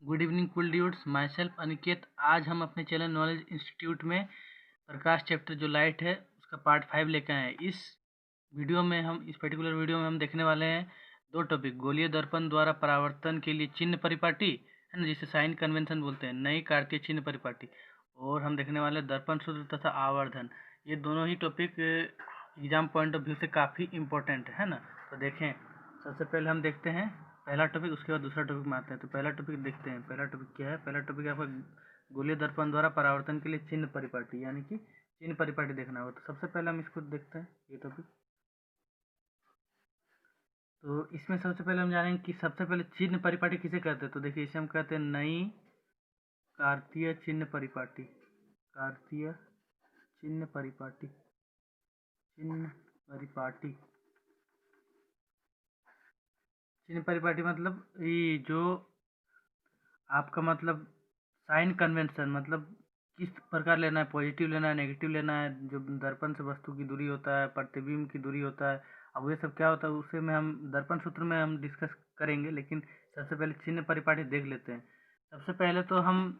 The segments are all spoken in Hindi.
गुड इवनिंग कुल ड्यूड्स। My self Aniket. आज हम अपने चैनल नॉलेज इंस्टीट्यूट में प्रकाश चैप्टर जो लाइट है उसका पार्ट 5 लेकर आए हैं। इस पर्टिकुलर वीडियो में हम देखने वाले हैं दो टॉपिक। गोलीय दर्पण द्वारा परावर्तन के लिए चिन्ह परिपाटी है ना, जिसे साइन कन्वेंशन बोलते हैं, नई कार्तीय चिन्ह परिपाटी। और हम देखने वाले हैं दर्पण सूत्र तथा आवर्धन। ये दोनों ही topic exam point of view से काफ़ी इम्पोर्टेंट है ना। तो देखें, सबसे पहले हम देखते हैं पहला टॉपिक, उसके बाद दूसरा टॉपिक में आते हैं। तो पहला टॉपिक देखते हैं। पहला टॉपिक क्या है? पहला टॉपिक आपका गोलीय दर्पण द्वारा परावर्तन के लिए चिन्ह परिपाटी, यानी कि चिन्ह परिपाटी देखना होगा। तो सबसे पहले हम इसको देखते हैं, ये टॉपिक। तो इसमें सबसे पहले हम जानेंगे कि सबसे पहले चिन्ह परिपाटी किसे कहते हैं। तो देखिए, इसे हम कहते हैं नई कार्तीय चिन्ह परिपाटी। कार्तीय चिन्ह परिपाटी, चिन्ह परिपाटी। चिन्ह परिपाटी मतलब ये जो आपका मतलब साइन कन्वेंशन, मतलब किस प्रकार लेना है, पॉजिटिव लेना है, नेगेटिव लेना है। जो दर्पण से वस्तु की दूरी होता है, प्रतिबिंब की दूरी होता है, अब ये सब क्या होता है उसे में हम दर्पण सूत्र में हम डिस्कस करेंगे। लेकिन सबसे पहले चिन्ह परिपाटी देख लेते हैं। सबसे पहले तो हम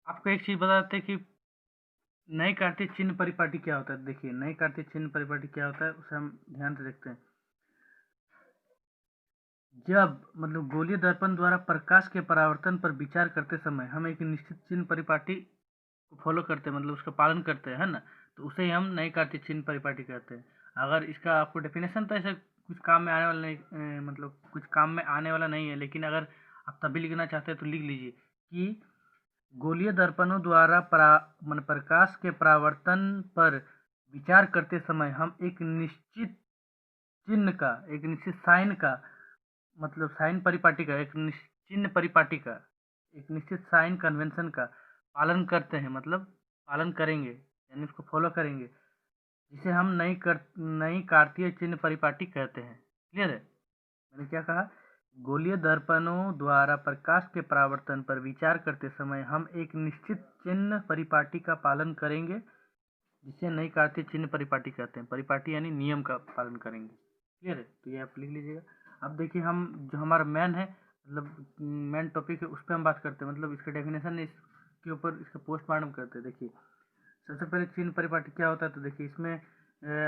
आपको एक चीज़ बताते हैं कि नई कार्तीय चिन्ह परिपाटी क्या होता है। देखिए, नई कार्तीय चिन्ह परिपाटी क्या होता है उसे हम ध्यान से देखते हैं। जब मतलब गोलीय दर्पण द्वारा प्रकाश के परावर्तन पर विचार करते समय हम एक निश्चित चिन्ह परिपाटी को फॉलो करते हैं, मतलब उसका पालन करते हैं, है ना, तो उसे ही हम नई कार्तीय चिन्ह परिपाटी कहते हैं। अगर इसका आपको डेफिनेशन तो ऐसे कुछ काम में आने वाला नहीं, मतलब कुछ काम में आने वाला नहीं है, लेकिन अगर आप तभी लिखना चाहते हैं तो लिख लीजिए कि गोलीय दर्पणों द्वारा प्रकाश के परावर्तन पर विचार करते समय हम एक निश्चित चिन्ह का, एक निश्चित साइन का, मतलब साइन परिपाटी का, एक निश्चित चिन्ह परिपाटी का, एक निश्चित साइन कन्वेंशन का पालन करते हैं, मतलब पालन करेंगे, यानी उसको फॉलो करेंगे, जिसे हम नई कार्तीय चिन्ह परिपाटी कहते हैं। क्लियर है? मैंने क्या कहा? गोलीय दर्पणों द्वारा प्रकाश के परावर्तन पर विचार करते समय हम एक निश्चित चिन्ह परिपाटी का पालन करेंगे, जिसे नई कार्तीय चिन्ह परिपाटी कहते हैं। परिपाटी यानी नियम का पालन करेंगे। क्लियर है? तो ये आप लिख लीजिएगा। अब देखिए, हम जो हमारा मैन है, मतलब मेन टॉपिक है, उस पर हम बात करते हैं, मतलब इसका डेफिनेशन इसके ऊपर इसका पोस्टमार्टम करते हैं। देखिए, सबसे पहले चिन्ह परिपाटी क्या होता है। तो देखिए, इसमें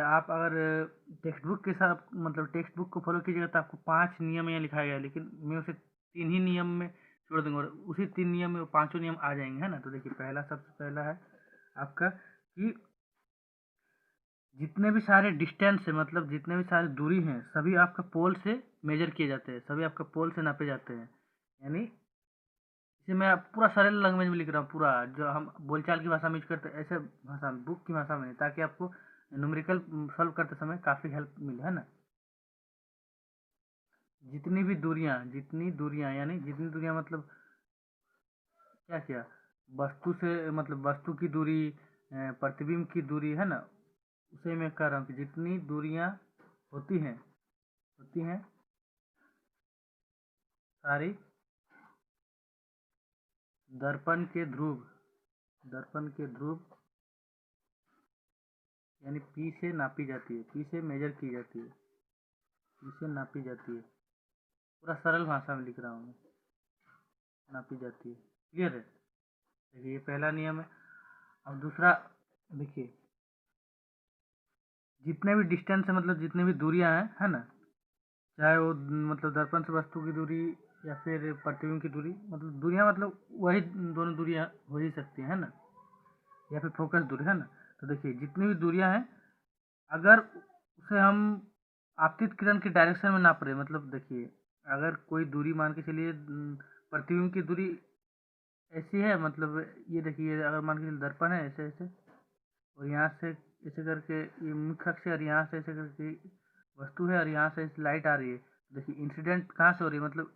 आप अगर टेक्स्ट बुक के साथ, मतलब टेक्स्ट बुक को फॉलो कीजिएगा तो आपको 5 नियम यहाँ लिखाया गया है, लेकिन मैं उसे 3 ही नियम में छोड़ दूंगा और उसी 3 नियम में वो 5 नियम आ जाएंगे, है ना। तो देखिए, सबसे पहला है आपका कि जितने भी सारे डिस्टेंस है, मतलब जितने भी सारी दूरी हैं, सभी आपका पोल से मेजर किए जाते हैं, सभी आपका पोल से नापे जाते हैं। यानी इसे मैं पूरा सरल लैंग्वेज में लिख रहा हूँ, पूरा जो हम बोलचाल की भाषा में यूज करते हैं, ऐसे भाषा में, बुक की भाषा में नहीं, ताकि आपको न्यूमेरिकल सॉल्व करते समय काफ़ी हेल्प मिले, है ना। जितनी दूरियां यानी जितनी दूरियां, मतलब क्या किया, वस्तु से, मतलब वस्तु की दूरी, प्रतिबिंब की दूरी, है ना, उसे मैं कह रहा हूँ कि जितनी दूरियां होती हैं सारी दर्पण के ध्रुव यानी पी से नापी जाती है, पी से मेजर की जाती है, पी से नापी जाती है। पूरा सरल भाषा में लिख रहा हूँ मैं, नापी जाती है। क्लियर है? देखिए, ये पहला नियम है। अब दूसरा देखिए, जितने भी डिस्टेंस है, मतलब जितने भी दूरियां हैं, है ना, चाहे वो मतलब दर्पण से वस्तु की दूरी या फिर प्रतिबिंब की दूरी, मतलब दूरियां, मतलब वही दोनों दूरियां हो ही सकती है ना, या फिर फोकस दूरी, है ना। तो देखिए, जितनी भी दूरियां हैं, अगर उसे हम आपतित किरण की डायरेक्शन में नाप रहे हैं, मतलब देखिए, अगर कोई दूरी मान के चलिए, प्रतिबिंब की दूरी ऐसी है, मतलब ये देखिए, अगर मान के चलिए दर्पण है ऐसे ऐसे, और यहाँ से ऐसे करके ये मुख्य अक्ष है, और यहाँ से ऐसे करके वस्तु है, और यहाँ से लाइट आ रही है। देखिए, इंसिडेंट कहाँ से हो रही है, मतलब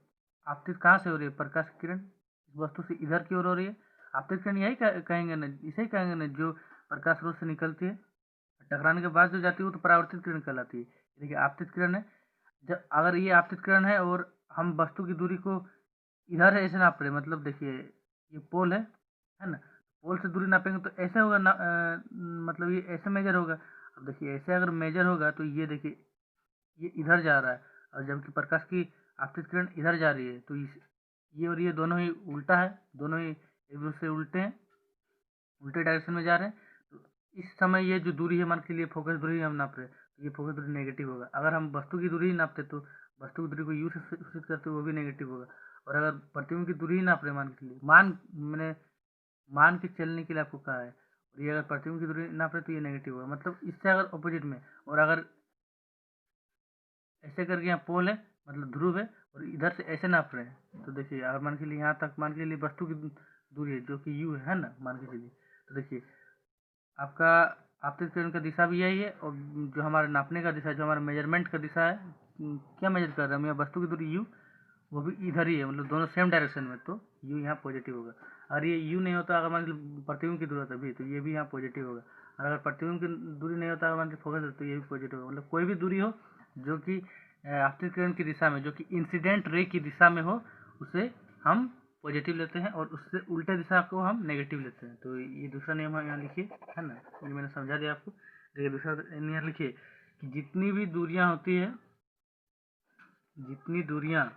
आपतित कहाँ से हो रही है, प्रकाश किरण इस वस्तु से इधर की ओर हो रही है। आपतित किरण यही कहेंगे ना, इसे ही कहेंगे ना, जो प्रकाश स्रोत से निकलती है, टकराने के बाद जो जाती है वो तो परावर्तित किरण कहलाती है। देखिए, आपतित किरण है, जब अगर ये आपतित किरण है और हम वस्तु की दूरी को इधर है ऐसे नाप रहे हैं, मतलब देखिए, ये पोल है ना, पोल से दूरी नापेंगे तो ऐसे होगा ना, मतलब ये ऐसे मेजर होगा। अब देखिए, ऐसे अगर मेजर होगा तो ये देखिए, ये इधर जा रहा है, और जबकि प्रकाश की आपतित किरण इधर जा रही है, तो ये और ये दोनों ही उल्टा है, दोनों ही एक दूसरे से उल्टे हैं, उल्टे डायरेक्शन में जा रहे हैं। तो इस समय ये जो दूरी है, मान के लिए फोकस दूरी हम नाप रहे हैं, तो ये फोकस दूरी नेगेटिव होगा। अगर हम वस्तु की दूरी ही नापते तो वस्तु की दूरी को यू से सूचित करते वो भी नेगेटिव होगा। और अगर प्रतिबिंब की दूरी ही नाप रहे मान के लिए, मैंने मान के चलने के लिए आपको कहा है, और ये अगर प्रतिबिंब की दूरी नाप रहे तो ये नेगेटिव होगा, मतलब इससे अगर ऑपोजिट में। और अगर ऐसे करके यहाँ पोल है, मतलब ध्रुव है, और इधर से ऐसे नाप रहे हैं, तो देखिए अगर मान के लिए यहाँ तक मान के लिए वस्तु की दूरी है जो कि यू है ना, मान के चलिए, तो देखिए आपका आपतित किरण का दिशा भी यही है, और जो हमारा नापने का दिशा, जो हमारा मेजरमेंट का दिशा है, क्या मेजर कर रहे हैं हम, यहाँ वस्तु की दूरी यू, वो भी इधर ही है, मतलब दोनों सेम डायरेक्शन में, तो यू यहाँ पॉजिटिव होगा। और ये यू नहीं होता, अगर मान लीजिए प्रतिबिंब की दूरी होता भी, तो ये भी यहाँ पॉजिटिव होगा। और अगर प्रतिबिंब की दूरी नहीं होता, अगर मान लीजिए फोकस, तो ये भी पॉजिटिव होगा। मतलब कोई भी दूरी हो जो कि आपतित किरण की दिशा में, जो कि इंसिडेंट रे की दिशा में हो, उसे हम पॉजिटिव लेते हैं, और उससे उल्टे दिशा को हम नेगेटिव लेते हैं। तो ये दूसरा नियम है, यहाँ लिखिए, है ना, ये मैंने समझा दिया आपको। देखिए दूसरा नियम लिखिए कि जितनी भी दूरियां होती है, जितनी दूरियां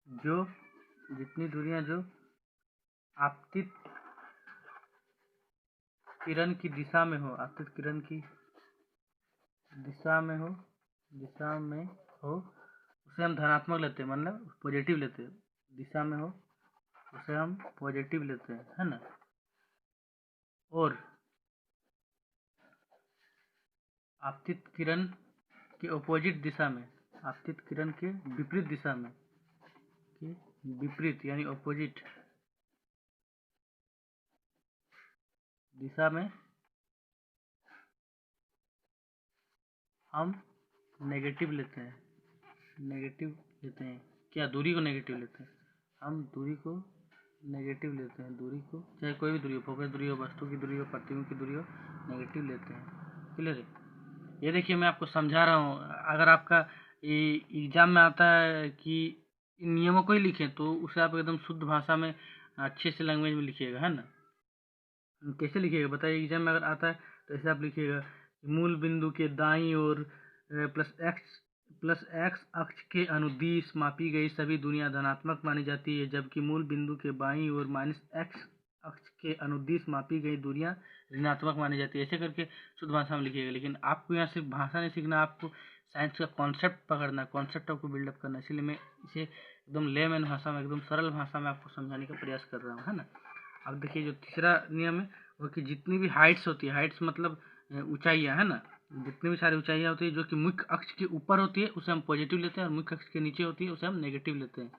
जो जितनी दूरियां जो आपतित किरण की दिशा में हो, आपतित किरण की दिशा में हो, उसे हम धनात्मक लेते हैं, मतलब पॉजिटिव लेते हैं। दिशा में हो उसे हम पॉजिटिव लेते हैं, है ना। और आपतित किरण के ऑपोजिट दिशा में, आपतित किरण के विपरीत दिशा में, के विपरीत यानी ऑपोजिट दिशा में हम नेगेटिव लेते हैं, क्या दूरी को नेगेटिव लेते हैं, हम दूरी को नेगेटिव लेते हैं, दूरी को चाहे कोई भी दूरी हो, फोकस दूरी हो, वस्तु की दूरी हो, प्रतिबिंब की दूरी हो, नेगेटिव लेते हैं। क्लियर है। ये देखिए मैं आपको समझा रहा हूँ, अगर आपका एग्जाम में आता है कि इन नियमों को ही लिखें, तो उसे आप एकदम शुद्ध भाषा में अच्छे से लैंग्वेज में लिखिएगा, है ना। कैसे लिखिएगा बताइए, एग्जाम में अगर आता है तो ऐसे आप लिखिएगा, मूल बिंदु के दाईं ओर प्लस एक्स अक्ष के अनुदिश मापी गई सभी दूरियां धनात्मक मानी जाती है, जबकि मूल बिंदु के बाईं ओर माइनस एक्स अक्ष के अनुदिश मापी गई दूरियां ऋणात्मक मानी जाती है। ऐसे करके शुद्ध भाषा में लिखिएगा। लेकिन आपको यहाँ सिर्फ भाषा नहीं सीखना, आपको साइंस का कॉन्सेप्ट पकड़ना, कॉन्सेप्ट आपको बिल्डअप करना, इसलिए मैं इसे एकदम लेमैन भाषा में, एकदम सरल भाषा में आपको समझाने का प्रयास कर रहा हूँ, है ना। अब देखिए जो तीसरा नियम है वो कि जितनी भी हाइट्स होती है, हाइट्स मतलब ऊंचाइयाँ, है ना, जितनी भी सारी ऊंचाइयाँ होती है जो कि मुख्य अक्ष के ऊपर होती है उसे हम पॉजिटिव लेते हैं, और मुख्य अक्ष के नीचे होती है उसे हम नेगेटिव लेते हैं।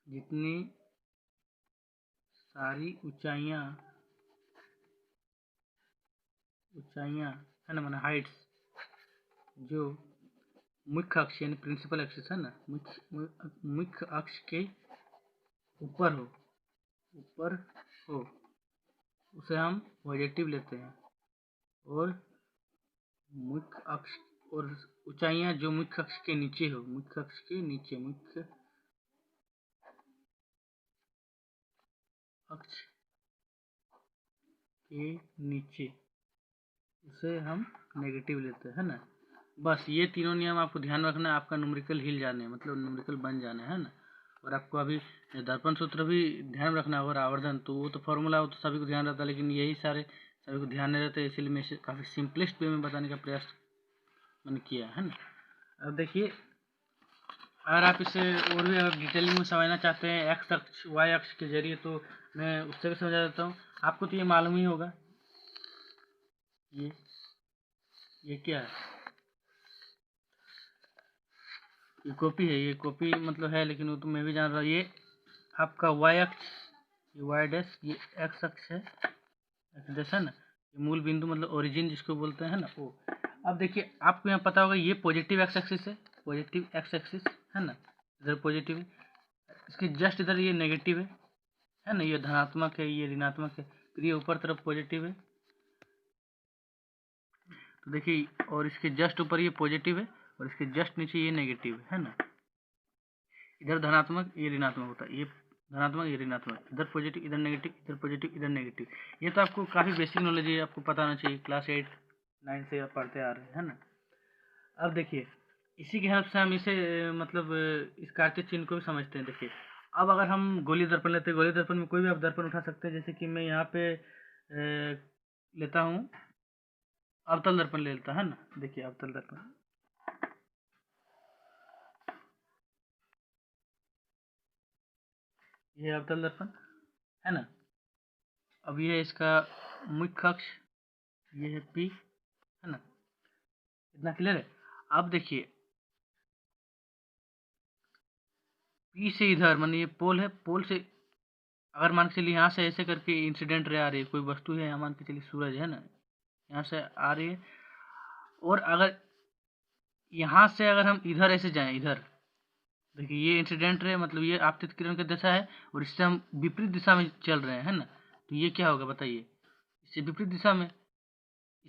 जितनी सारी ऊंचाइयाँ है ना, माना हाइट्स, जो मुख्य अक्ष यानी प्रिंसिपल एक्सिस है ना, मुख्य अक्ष के ऊपर हो उसे हम पॉजिटिव लेते हैं। और मुख्य अक्ष और ऊंचाइयां जो मुख्य अक्ष के नीचे हो, मुख्य अक्ष के नीचे, मुख्य अक्ष के नीचे उसे हम नेगेटिव लेते हैं, है ना। बस ये तीनों नियम आपको ध्यान रखना है, आपका न्यूमेरिकल हिल जाने, मतलब न्यूमेरिकल बन जाना है ना। और आपको अभी दर्पण सूत्र भी ध्यान रखना है, और आवर्धन तो वो तो फॉर्मूला वो तो सभी को ध्यान रहता है, लेकिन यही सारे सभी को ध्यान नहीं रहते, इसलिए मैं इसे काफ़ी सिंपलेस्ट वे में बताने का प्रयास मैंने किया है ना। अब देखिए अगर आप इसे और भी अगर डिटेलिंग में समझना चाहते हैं एक्स अक्ष वाई अक्ष के जरिए, तो मैं उससे भी समझा देता हूँ। आपको तो ये मालूम ही होगा, ये क्या है, ये कॉपी है, ये कॉपी मतलब है, लेकिन वो तो मैं भी जान रहा हूँ। ये आपका वाई अक्ष, ये वाई डैश, ये एक्स अक्ष है, एक्स है ना, ये मूल बिंदु मतलब ओरिजिन जिसको बोलते हैं ना वो। अब देखिए आपको यहाँ पता होगा ये पॉजिटिव एक्स एक्सिस है, पॉजिटिव एक्स एक्सिस है ना, इधर पॉजिटिव है, इसके जस्ट इधर ये नेगेटिव है ना, ये धनात्मक है, ये ऋणात्मक है, फिर ये ऊपर तरफ पॉजिटिव है। तो देखिए और इसके जस्ट ऊपर ये पॉजिटिव है, और इसके जस्ट नीचे ये नेगेटिव है ना। इधर धनात्मक, ये ऋणात्मक होता है, ये धनात्मक, ये ऋणात्मक, इधर पॉजिटिव, इधर नेगेटिव, इधर पॉजिटिव, इधर नेगेटिव। ये तो आपको काफ़ी बेसिक नॉलेज है, आपको पता होना चाहिए, क्लास 8 9 से आप पढ़ते आ रहे हैं, है ना। अब देखिए, इसी की हेल्प से हम इसे मतलब इस कार्तीय चिन्ह को भी समझते हैं। देखिए, अब अगर हम गोलीय दर्पण लेते हैं, गोलीय दर्पण में कोई भी आप दर्पण उठा सकते हैं। जैसे कि मैं यहाँ पे लेता हूँ अवतल दर्पण ले लेता है ना। देखिए अवतल दर्पण, ये अवतल दर्पण है ना। अब ये इसका मुख्य अक्ष, ये है P, है ना। इतना क्लियर है। अब देखिए P से इधर माने ये पोल है, पोल से अगर मान के चलिए यहाँ से ऐसे करके इंसिडेंट रे आ रही है, कोई वस्तु है यहाँ, मान के चलिए सूरज है ना, यहाँ से आ रही है। और अगर यहाँ से अगर हम इधर ऐसे जाएं, इधर देखिए ये इंसिडेंट रे मतलब ये आपतित किरण की दिशा है, और इससे हम विपरीत दिशा में चल रहे हैं, है ना। तो ये क्या होगा बताइए, इससे विपरीत दिशा में,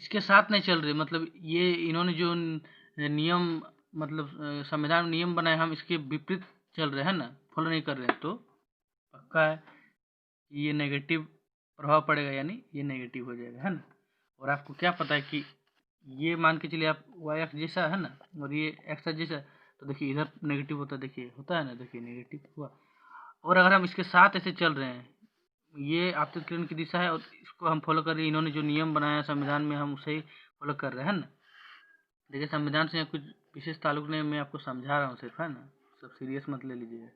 इसके साथ नहीं चल रहे, मतलब ये इन्होंने जो नियम मतलब संविधान में नियम बनाए, हम इसके विपरीत चल रहे हैं ना, फॉलो नहीं कर रहे हैं, तो पक्का है कि ये नेगेटिव प्रभाव पड़ेगा, यानी ये नेगेटिव हो जाएगा, है ना। और आपको क्या पता है कि ये मान के चलिए आप वाई एक्स जैसा है ना, और ये एक्स जैसा, तो देखिए इधर नेगेटिव होता है, देखिए होता है ना, देखिए नेगेटिव हुआ। और अगर हम इसके साथ ऐसे चल रहे हैं, ये आपतित किरण की दिशा है और इसको हम फॉलो कर रहे हैं, इन्होंने जो नियम बनाया है संविधान में, हम उसे ही फॉलो कर रहे हैं ना। देखिए संविधान से कुछ विशेष ताल्लुक नहीं, मैं आपको समझा रहा हूँ सिर्फ, है ना, सब सीरियस मत ले लीजिएगा।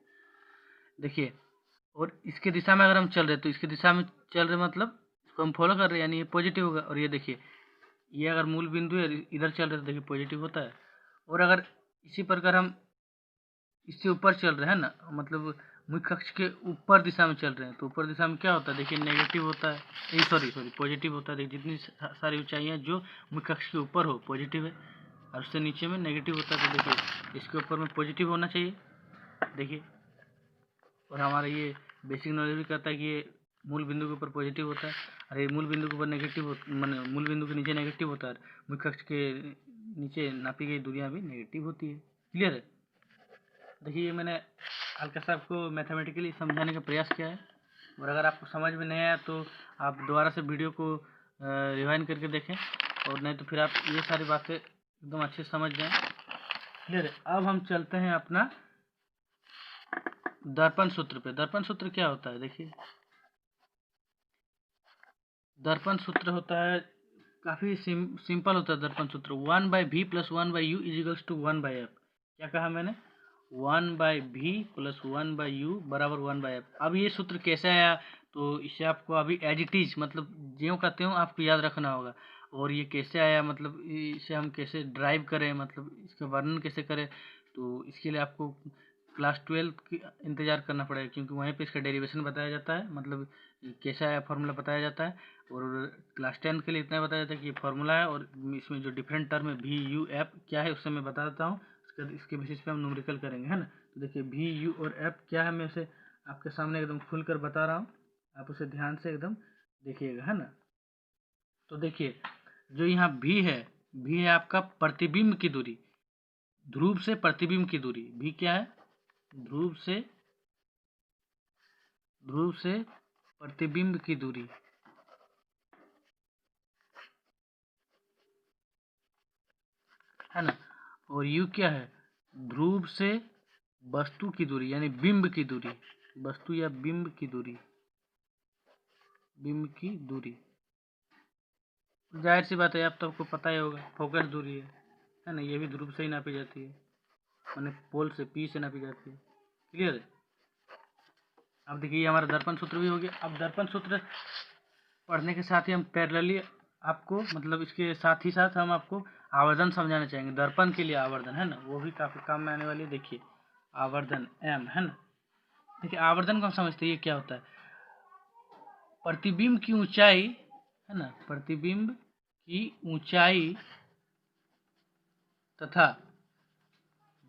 देखिए, और इसके दिशा में अगर हम चल रहे हैं, तो इसके दिशा में चल रहे मतलब इसको हम फॉलो कर रहे हैं, यानी ये पॉजिटिव होगा। और ये देखिए, ये अगर मूल बिंदु है, इधर चल रहे हैं, तो देखिए पॉजिटिव होता है। और अगर इसी प्रकार हम इससे ऊपर चल रहे हैं ना, मतलब मुख्य अक्ष के ऊपर दिशा में चल रहे हैं, तो ऊपर दिशा में क्या होता है, देखिए नेगेटिव होता है, सॉरी पॉजिटिव होता है। देखिए जितनी सारी ऊंचाइयाँ जो मुख्य अक्ष के ऊपर हो पॉजिटिव है, और उससे नीचे में नेगेटिव होता है। तो देखिए इसके ऊपर में पॉजिटिव होना चाहिए, देखिए। और हमारा ये बेसिक नॉलेज भी कहता है कि ये मूल बिंदु के ऊपर पॉजिटिव होता है, और ये मूल बिंदु के ऊपर नेगेटिव माने मूल बिंदु के नीचे नेगेटिव होता है, मुख्य अक्ष के नीचे नापी गई दूरियाँ भी नेगेटिव होती है। क्लियर है। देखिए ये मैंने हल्का सा आपको मैथमेटिकली समझाने का प्रयास किया है, और अगर आपको समझ में नहीं आया तो आप दोबारा से वीडियो को रिवाइंड करके देखें, और नहीं तो फिर आप ये सारी बातें एकदम अच्छे से समझ जाएं। क्लियर है। अब हम चलते हैं अपना दर्पण सूत्र पे। दर्पण सूत्र क्या होता है, देखिए दर्पण सूत्र होता है काफ़ी सिंपल होता है। दर्पण सूत्र 1/v + 1/u = 1/f। क्या कहा मैंने, 1/v + 1/u = 1/f। अब ये सूत्र कैसे आया, तो इसे आपको अभी एज इट इज मतलब ज्यों का त्यों आपको याद रखना होगा। और ये कैसे आया, मतलब इसे हम कैसे ड्राइव करें, मतलब इसका वर्णन कैसे करें, तो इसके लिए आपको क्लास 12 की इंतज़ार करना पड़ेगा, क्योंकि वहीं पे इसका डेरिवेशन बताया जाता है, मतलब कैसा आया फार्मूला बताया जाता है। और क्लास 10 के लिए इतना बताया जाता है कि ये फार्मूला है, और इसमें जो डिफरेंट टर्म है वी यू एफ क्या है उससे मैं बता देता हूँ, इसके बेसिस पे हम न्यूमेरिकल करेंगे, है ना। तो देखिए वी यू और एफ क्या है, मैं उसे आपके सामने एकदम खुल कर बता रहा हूँ, आप उसे ध्यान से एकदम देखिएगा, है ना। तो देखिए जो यहाँ भी है आपका प्रतिबिंब की दूरी, ध्रुव से प्रतिबिंब की दूरी। भी क्या है, ध्रुव से प्रतिबिंब की दूरी, है ना। और यू क्या है, ध्रुव से वस्तु की दूरी, यानी बिंब की दूरी, वस्तु या बिंब की दूरी, बिंब की दूरी। जाहिर सी बात है, अब तो आपको पता ही होगा, फोकस दूरी है ना, ये भी ध्रुव से ही नापी जाती है, मैंने पोल से पी से नापी जाती है। क्लियर है। अब देखिए हमारा दर्पण सूत्र भी हो गया। अब दर्पण सूत्र पढ़ने के साथ ही हम पैरेलली आपको मतलब इसके साथ ही साथ हम आपको आवर्धन समझाना चाहेंगे। दर्पण के लिए आवर्धन है ना, वो भी काफ़ी काम में आने वाली है। देखिए आवर्धन एम है ना, देखिए आवर्धन को हम समझते हैं ये क्या होता है, प्रतिबिंब की ऊंचाई, है ना, प्रतिबिंब की ऊंचाई तथा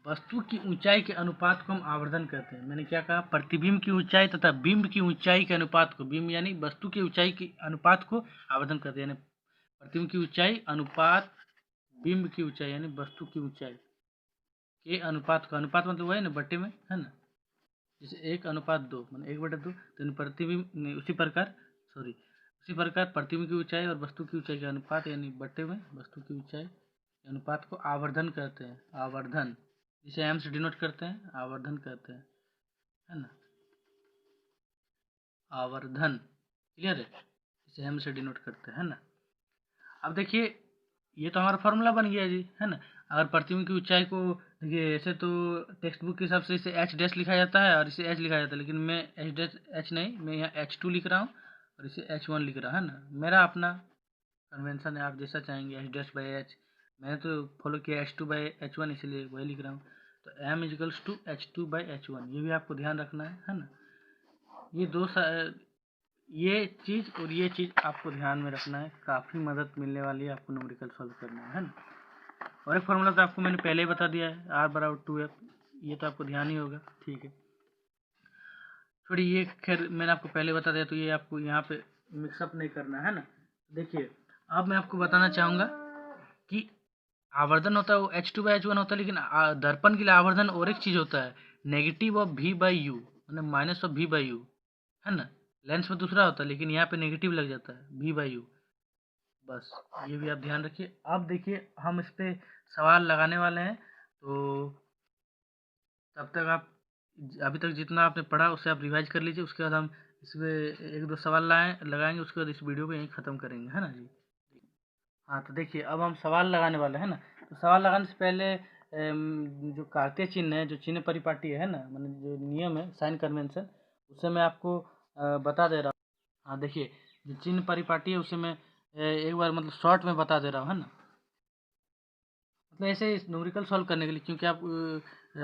वस्तु की ऊंचाई के अनुपात को हम आवर्धन कहते हैं। मैंने क्या कहा, प्रतिबिंब की ऊंचाई तथा बिंब की ऊंचाई के अनुपात को, बिंब यानी वस्तु की ऊंचाई के अनुपात को आवर्धन कहते हैं, यानी प्रतिबिंब की ऊंचाई अनुपात बिंब की ऊंचाई यानी वस्तु की ऊंचाई के अनुपात का, अनुपात मतलब वही ना बट्टे में, है ना, जैसे 1:2 मतलब 1/2, तो प्रतिबिंब उसी प्रकार उसी प्रकार प्रतिबिंब की ऊंचाई और वस्तु की ऊंचाई का अनुपात यानी बट्टे में वस्तु की ऊंचाई अनुपात को आवर्धन कहते हैं, आवर्धन, जिसे एम से डिनोट करते हैं, आवर्धन कहते हैं, है ना, आवर्धन, क्लियर है, जिसे एम से डिनोट करते हैं, है ना। अब देखिए ये तो हमारा फॉर्मूला बन गया जी, है ना। अगर प्रतिबिंब की ऊंचाई को देखिए, ऐसे तो टेक्स्ट बुक के हिसाब से इसे एच डैश लिखा जाता है और इसे एच लिखा जाता है, लेकिन मैं एच डैश एच नहीं, मैं यहाँ H2 लिख रहा हूँ और इसे H1 लिख रहा है ना। मेरा अपना कन्वेंशन है, आप जैसा चाहेंगे एच डैश बाई एच, मैंने तो फॉलो किया H2/H1, इसलिए वही लिख रहा हूँ। तो m इजिकल्स टू H2/H1, ये भी आपको ध्यान रखना है ना। ये ये चीज़ और ये चीज़ आपको ध्यान में रखना है, काफ़ी मदद मिलने वाली है आपको न्यूमेरिकल सॉल्व करने में, है ना। और एक फार्मूला तो आपको मैंने पहले ही बता दिया है, R/2F, ये तो आपको ध्यान ही होगा, ठीक है। छोड़िए ये, खैर मैंने आपको पहले बता दिया, तो ये आपको यहाँ पे मिक्सअप नहीं करना है ना। देखिए अब मैं आपको बताना चाहूँगा कि आवर्धन होता है वो H2/H1 होता है, लेकिन दर्पण के लिए आवर्धन और एक चीज़ होता है, नेगेटिव ऑफ V/U, मतलब माइनस ऑफ V/U, है ना। लेंस में दूसरा होता है, लेकिन यहाँ पे नेगेटिव लग जाता है V/U, बस ये भी आप ध्यान रखिए। अब देखिए हम इस पे सवाल लगाने वाले हैं, तो तब तक आप अभी तक जितना आपने पढ़ा उससे आप रिवाइज कर लीजिए, उसके बाद हम इसमें एक दो सवाल लगाएंगे, उसके बाद इस वीडियो को यहीं ख़त्म करेंगे, है ना जी। हाँ तो देखिए अब हम सवाल लगाने वाले हैं ना। तो सवाल लगाने से पहले जो कार्तीय चिन्ह है, जो चिन्ह परिपाटी है ना, मतलब जो नियम है साइन कन्वेंशन, उसे मैं आपको बता दे रहा हूँ। हाँ देखिए, जो चिन्ह परिपाटी है उसे मैं एक बार मतलब शॉर्ट में बता दे रहा हूँ, है ना। मतलब ऐसे न्यूमेरिकल सॉल्व करने के लिए, क्योंकि आप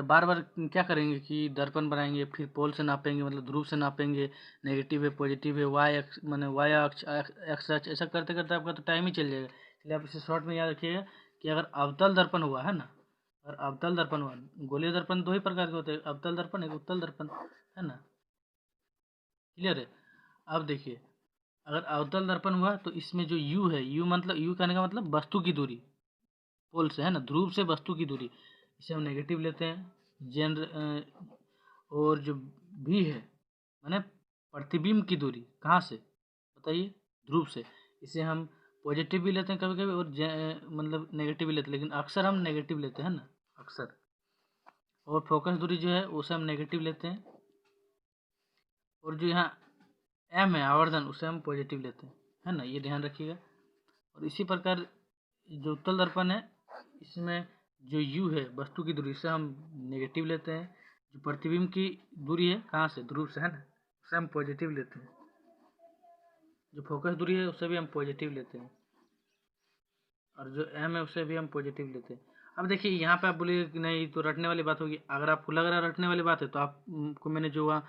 बार बार क्या करेंगे कि दर्पण बनाएंगे, फिर पोल से नापेंगे, मतलब ध्रुव से नापेंगे, नेगेटिव है पॉजिटिव है, वाई अक्ष मैंने वाई अक्ष एक्स अक्ष, ऐसा करते करते आपका तो टाइम ही चल जाएगा। इसलिए आप इसे शॉर्ट में याद रखिएगा कि अगर अवतल दर्पण हुआ, है ना, अगर अवतल दर्पण हुआ, गोलीय दर्पण दो ही प्रकार के होते हैं, अवतल दर्पण एक उत्तल दर्पण, है ना, क्लियर है। अब देखिए अगर अवतल दर्पण हुआ तो इसमें जो यू है, यू मतलब, यू कहने का मतलब वस्तु की दूरी पोल से, है ना, ध्रुव से वस्तु की दूरी, इसे हम नेगेटिव लेते हैं। और जो भी है माने प्रतिबिंब की दूरी, कहाँ से बताइए, ध्रुव से, इसे हम पॉजिटिव भी लेते हैं कभी कभी, और मतलब नेगेटिव भी लेते हैं, लेकिन अक्सर हम नेगेटिव लेते हैं ना, अक्सर। और फोकस दूरी जो है उसे हम नेगेटिव लेते हैं, और जो यहाँ एम है आवर्धन, उसे हम पॉजिटिव लेते हैं, है ना, ये ध्यान रखिएगा। और इसी प्रकार जो उत्तल दर्पण है, इसमें जो यू है वस्तु की दूरी, से हम नेगेटिव लेते हैं। जो प्रतिबिंब की दूरी है कहाँ से, ध्रुव से, है ना, उसे हम पॉजिटिव लेते हैं। जो फोकस दूरी है उसे भी हम पॉजिटिव लेते हैं, और जो एम है उसे भी हम पॉजिटिव लेते हैं। अब देखिए यहाँ पे आप बोलिए कि नहीं तो रटने वाली बात होगी, अगर आपको लग रहा है रटने वाली बात है तो आपको मैंने जो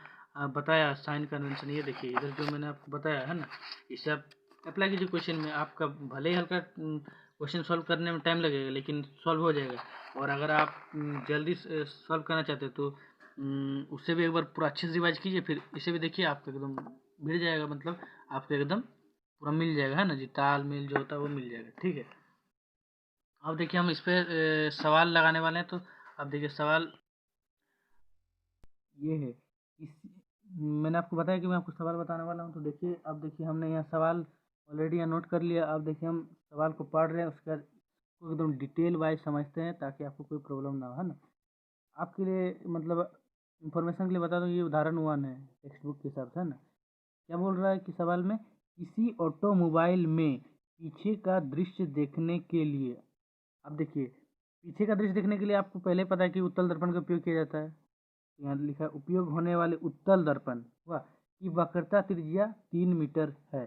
बताया साइन कन्वेंशन, ये देखिए इधर जो मैंने आपको बताया है ना, इसे आप अप्लाई कीजिए क्वेश्चन में। आपका भले ही हल्का क्वेश्चन सॉल्व करने में टाइम लगेगा, लेकिन सॉल्व हो जाएगा। और अगर आप जल्दी सॉल्व करना चाहते हैं तो उससे भी एक बार पूरा अच्छे से रिवाइज कीजिए, फिर इसे भी देखिए, आपको एकदम भिड़ जाएगा, मतलब आपको एकदम पूरा मिल जाएगा, है ना जी, ताल मेल जो होता है वो मिल जाएगा, ठीक है। अब देखिए हम इस पे सवाल लगाने वाले हैं, तो अब देखिए सवाल ये है, इस मैंने आपको बताया कि मैं आपको सवाल बताने वाला हूँ। तो देखिए अब देखिए हमने यहाँ सवाल ऑलरेडी यहाँ नोट कर लिया। अब देखिए हम सवाल को पढ़ रहे हैं, उसके बाद उसको एकदम डिटेल वाइज समझते हैं, ताकि आपको कोई प्रॉब्लम ना हो, है ना। आपके लिए मतलब इंफॉर्मेशन के लिए बता दूँ, ये उदाहरण 1 है टेक्स्ट बुक के हिसाब से, है ना। क्या बोल रहा है कि सवाल में, किसी ऑटोमोबाइल में पीछे का दृश्य देखने के लिए, अब देखिए पीछे का दृश्य देखने के लिए आपको पहले पता है कि उत्तल दर्पण का उपयोग किया जाता है। यहाँ लिखा है, उपयोग होने वाले उत्तल दर्पण हुआ कि वक्रता त्रिज्या 3 मीटर है।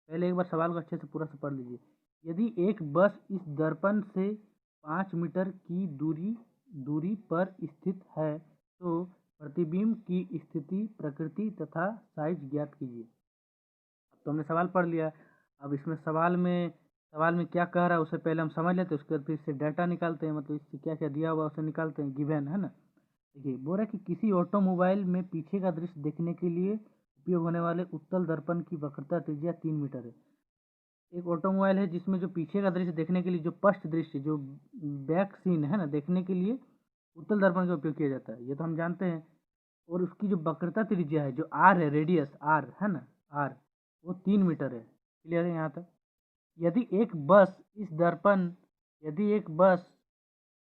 पहले एक बार सवाल को अच्छे से पूरा से पढ़ लीजिए। यदि एक बस इस दर्पण से 5 मीटर की दूरी पर स्थित है, तो प्रतिबिंब की स्थिति, प्रकृति तथा साइज ज्ञात कीजिए। अब तो हमने सवाल पढ़ लिया। अब इसमें सवाल में क्या कह रहा है उसे पहले हम समझ लेते हैं, उसके बाद फिर इससे डाटा निकालते हैं, मतलब इससे क्या क्या दिया हुआ उसे निकालते हैं, गिवन, है ना। देखिए बोल रहा है कि किसी ऑटोमोबाइल में पीछे का दृश्य देखने के लिए उपयोग होने वाले उत्तल दर्पण की वक्रता त्रिज्या 3 मीटर है। एक ऑटोमोबाइल है जिसमें जो पीछे का दृश्य देखने के लिए, जो पश्च दृश्य, जो बैक सीन है ना, देखने के लिए उत्तल दर्पण का उपयोग किया जाता है, ये तो हम जानते हैं। और उसकी जो वक्रता त्रिज्या है, जो आर है, रेडियस आर है ना, आर, वो 3 मीटर है। क्लियर है यहाँ तक। यदि एक बस इस दर्पण यदि एक बस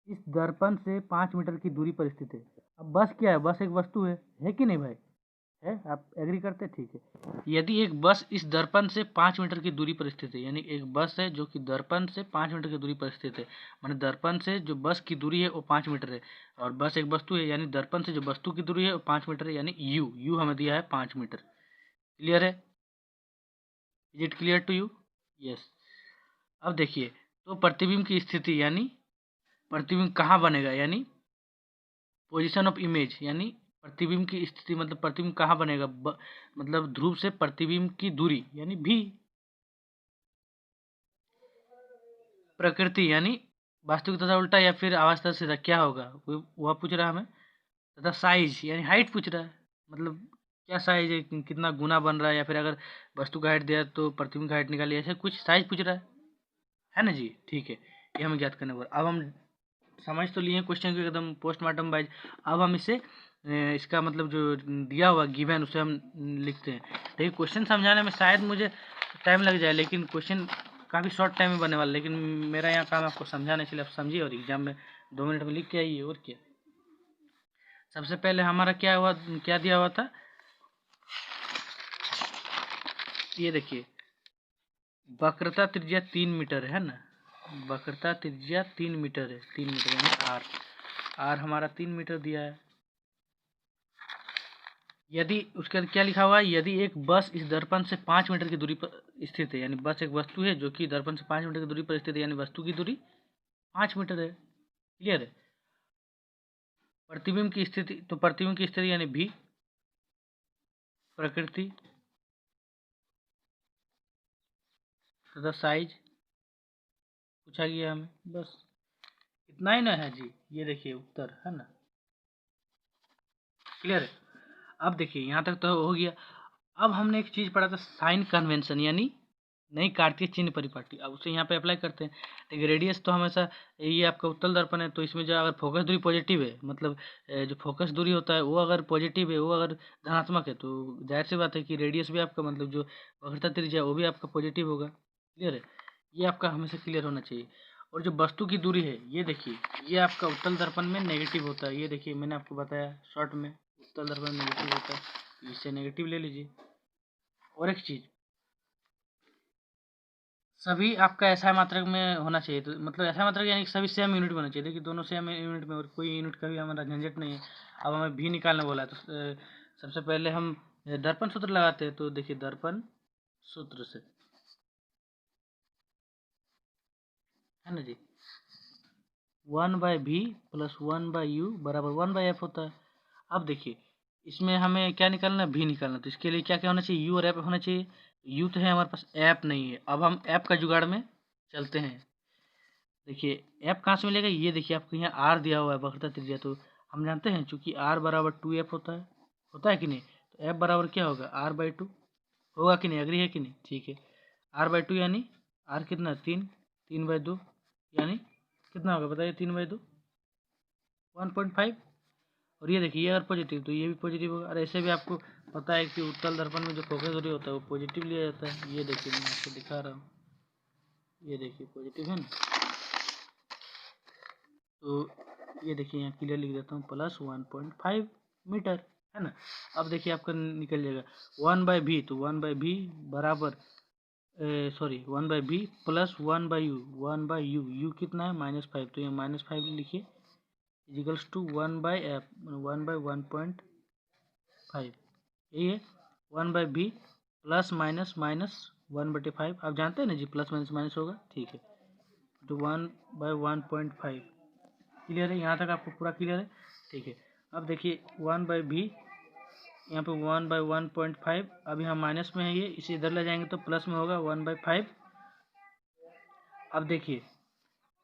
इस दर्पण से 5 मीटर की दूरी पर स्थित है। अब बस क्या है? बस एक वस्तु है कि नहीं भाई? है, आप एग्री करते हैं? ठीक है। यदि एक बस इस दर्पण से 5 मीटर की दूरी पर स्थित है, यानी एक बस है जो कि दर्पण से 5 मीटर की दूरी पर स्थित है, माने दर्पण से जो बस की दूरी है वो 5 मीटर है, और बस एक वस्तु है, यानी दर्पण से जो वस्तु की दूरी है वो 5 मीटर है, यानी यू हमें दिया है 5 मीटर। क्लियर है? Is it clear to you? Yes. अब देखिए, तो प्रतिबिंब की स्थिति, यानी प्रतिबिंब कहाँ बनेगा, यानी पोजीशन ऑफ इमेज, यानी प्रतिबिंब की स्थिति मतलब प्रतिबिंब कहाँ बनेगा, मतलब ध्रुव से प्रतिबिंब की दूरी, यानी भी। प्रकृति यानी वास्तविक तथा उल्टा, या फिर आवाज तथा सीधा, क्या होगा वह पूछ रहा है हमें। तथा साइज यानी हाइट पूछ रहा है, मतलब क्या साइज है, कितना गुना बन रहा है, या फिर अगर वस्तु का हाइट दिया है तो प्रतिबिंब का हाइट निकालिए, ऐसे कुछ साइज पूछ रहा है ना जी। ठीक है, ये हमें ज्ञात करने पर। अब हम समझ तो लिए क्वेश्चन को एकदम पोस्टमार्टम वाइज। अब हम इसे इसका मतलब जो दिया हुआ गिवन उसे हम लिखते हैं। देखिए, क्वेश्चन समझाने में शायद मुझे टाइम लग जाए, लेकिन क्वेश्चन काफ़ी शॉर्ट टाइम में बनने वाला, लेकिन मेरा यहाँ काम आपको समझाने, इसलिए आप समझिए और एग्जाम में 2 मिनट में लिख के आइए, और क्या। सबसे पहले हमारा क्या हुआ, क्या दिया हुआ था, ये देखिए, वक्रता त्रिज्या 3 मीटर है ना, वक्रता त्रिज्या 3 मीटर है, 3 मीटर यानी आर। आर हमारा 3 मीटर दिया है। यदि उसके क्या लिखा हुआ है, यदि एक बस इस दर्पण से 5 मीटर की दूरी पर स्थित है, यानी बस एक वस्तु है जो कि दर्पण से 5 मीटर की दूरी पर स्थित है, यानी वस्तु की दूरी 5 मीटर है। क्लियर है? प्रतिबिंब की स्थिति, तो प्रतिबिंब की स्थिति यानी भी। प्रकृति तथा साइज पूछा गया हमें, बस इतना ही ना है जी। ये देखिए उत्तर है ना। क्लियर है? अब देखिए, यहाँ तक तो हो गया। अब हमने एक चीज़ पढ़ा था, साइन कन्वेंशन, यानी नई कार्तीय चिन्ह परिपाटी। अब उसे यहाँ पे अप्लाई करते हैं। देखिए, रेडियस तो हमेशा, ये आपका उत्तल दर्पण है, तो इसमें जो अगर फोकस दूरी पॉजिटिव है, मतलब जो फोकस दूरी होता है वो अगर पॉजिटिव है, वो अगर धनात्मक है, तो जाहिर सी बात है कि रेडियस भी आपका, मतलब जो वक्रता त्रिज्या है वो भी आपका पॉजिटिव होगा। क्लियर है? ये आपका हमेशा क्लियर होना चाहिए। और जो वस्तु की दूरी है, ये देखिए, ये आपका उत्तल दर्पण में नेगेटिव होता है। ये देखिए, मैंने आपको बताया शॉर्ट में, उत्तल दर्पण में नेगेटिव होता है, इससे नेगेटिव ले लीजिए। और एक चीज़, सभी आपका एसआई मात्रक में होना चाहिए, तो मतलब एसआई मात्रक यानी कि सभी सेम यूनिट में होना चाहिए। देखिए, दोनों सेम यूनिट में, और कोई यूनिट का भी हमारा झंझट नहीं है। अब हमें भी निकालने बोला है, तो सबसे पहले हम दर्पण सूत्र लगाते हैं। तो देखिए, दर्पण सूत्र से, है ना जी, 1/v प्लस 1/u बराबर 1/f होता है। अब देखिए, इसमें हमें क्या निकालना है, भी निकालना। तो इसके लिए क्या क्या होना चाहिए, यू और एफ होना चाहिए। यू तो है हमारे पास, ऐप नहीं है। अब हम ऐप का जुगाड़ में चलते हैं। देखिए, ऐप कहाँ से मिलेगा, ये देखिए, आपको यहाँ आर दिया हुआ है, वक्रता त्रिज्या। तो हम जानते हैं, चूंकि आर बराबर 2f होता है कि नहीं, तो एफ बराबर क्या होगा, r/2 होगा कि नहीं, अग्री है कि नहीं? ठीक है, r/2 यानी आर कितना, 3/2 यानी कितना होगा बताइए, 3/2 1.5। और ये देखिए, ये अगर पॉजिटिव तो ये भी पॉजिटिव होगा। और ऐसे भी आपको पता है कि उत्तल दर्पण में जो फोकस दूरी होता है वो पॉजिटिव लिया जाता है। ये देखिए, मैं आपको दिखा रहा हूँ, ये देखिए पॉजिटिव है ना। तो ये देखिए, यहाँ क्लियर लिख देता हूँ, प्लस 1.5 मीटर, है ना। अब देखिए, आपका निकल जाएगा 1/v, तो 1/v बराबर, sorry, 1/v plus 1/u, 1/u, you कितना है, -5, तो ये -5 लिखिए, इजिकल्स टू 1/f, 1/1.5, यही है। 1/v प्लस माइनस माइनस 1/5, आप जानते हैं ना जी, प्लस माइनस माइनस होगा, ठीक है। तो 1/1.5, क्लियर है? यहाँ तक आपको पूरा क्लियर है? ठीक है। अब देखिए, 1/v, यहाँ पे 1/1.5, अभी हम माइनस में है, ये इसे इधर ले जाएंगे तो प्लस में होगा 1/5। अब देखिए,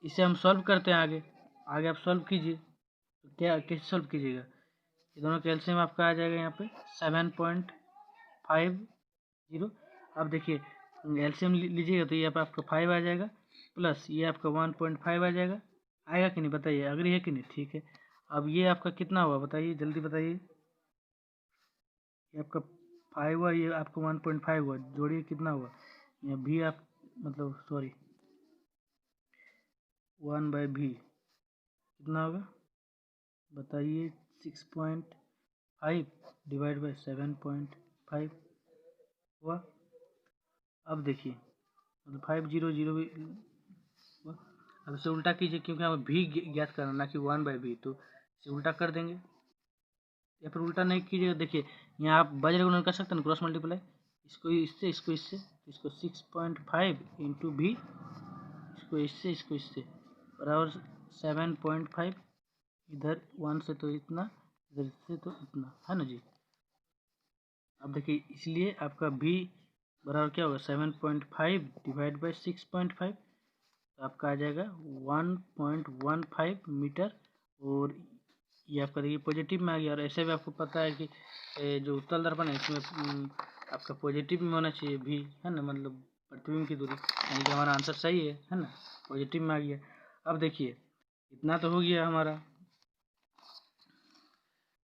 इसे हम सॉल्व करते हैं आगे। आगे आप सॉल्व कीजिए, तो क्या कैसे सॉल्व कीजिएगा, ये दोनों कैल्शियम आपका आ जाएगा यहाँ पे 7.50। अब देखिए, एलसीएम लीजिएगा तो ये आपका 5 आ जाएगा, प्लस ये आपका 1.5 आ जाएगा। आएगा कि नहीं बताइए, अग्री है कि नहीं? ठीक है। अब ये आपका कितना हुआ बताइए, जल्दी बताइए। ये आपका 5 हुआ, ये आपका 1.5 हुआ, जोड़िए कितना हुआ। ये भी आप, मतलब सॉरी, 1/v कितना होगा बताइए? 6.5 डिवाइड बाई 7.5 हुआ। अब देखिए मतलब 500 भी हुआ। अब इसे उल्टा कीजिए क्योंकि हमें भी ज्ञात करना ना कि 1/v, तो इसे उल्टा कर देंगे या फिर उल्टा नहीं कीजिएगा। देखिए यहाँ आप वज्र गुणन कर सकते हैं, क्रॉस मल्टीप्लाई, इसको इससे इसको 6.5 इंटू भी, इसको इससे बराबर 7.5, इधर 1 से तो इतना, इधर से तो इतना, है ना जी। अब देखिए इसलिए आपका भी बराबर क्या होगा 7.5 डिवाइड बाई 6.5, तो आपका आ जाएगा 1.15 मीटर। और ये आपका देखिए पॉजिटिव में आ गया। और ऐसे भी आपको पता है कि जो उत्तल दर्पण है इसमें आपका पॉजिटिव में होना चाहिए भी, है ना, मतलब प्रतिबिंब की दूरी, यानी कि हमारा आंसर सही है ना, पॉजिटिव में आ गया। अब देखिए इतना तो हो गया हमारा।